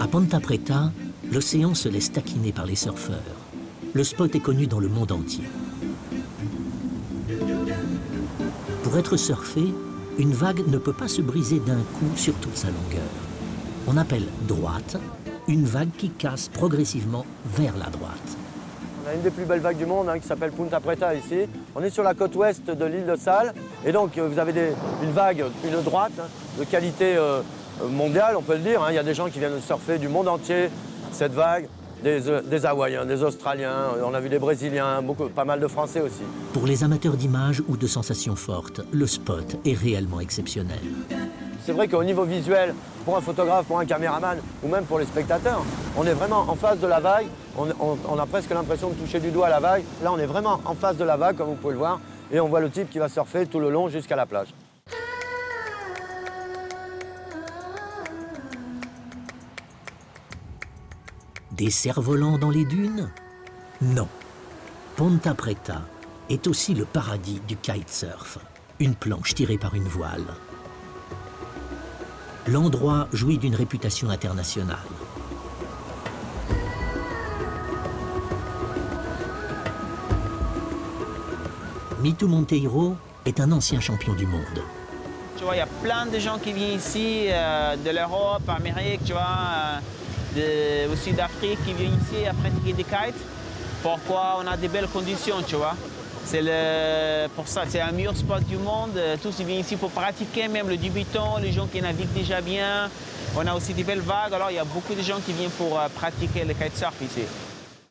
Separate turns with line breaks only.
À Ponta Preta, l'océan se laisse taquiner par les surfeurs. Le spot est connu dans le monde entier. Pour être surfé, une vague ne peut pas se briser d'un coup sur toute sa longueur. On appelle droite une vague qui casse progressivement vers la droite.
On a une des plus belles vagues du monde qui s'appelle Punta Preta ici. On est sur la côte ouest de l'île de Sal. Et donc vous avez une vague, une droite de qualité mondiale, on peut le dire. Il y a des gens qui viennent surfer du monde entier cette vague. Des Hawaïens, des Australiens, on a vu des Brésiliens, pas mal de Français aussi.
Pour les amateurs d'images ou de sensations fortes, le spot est réellement exceptionnel.
C'est vrai qu'au niveau visuel, pour un photographe, pour un caméraman ou même pour les spectateurs, on est vraiment en face de la vague. On a presque l'impression de toucher du doigt la vague. Là, on est vraiment en face de la vague, comme vous pouvez le voir, et on voit le type qui va surfer tout le long jusqu'à la plage.
Des cerfs-volants dans les dunes? Non. Ponta Preta est aussi le paradis du kitesurf, une planche tirée par une voile. L'endroit jouit d'une réputation internationale. Mito Monteiro est un ancien champion du monde.
Tu vois, il y a plein de gens qui viennent ici, de l'Europe, Amérique, tu vois, aussi d'Afrique, qui viennent ici à pratiquer des kites. Pourquoi on a des belles conditions, tu vois. Pour ça, c'est un meilleur spot du monde. Tous ils viennent ici pour pratiquer, même les débutants, les gens qui naviguent déjà bien. On a aussi des belles vagues, alors il y a beaucoup de gens qui viennent pour pratiquer le kitesurf ici.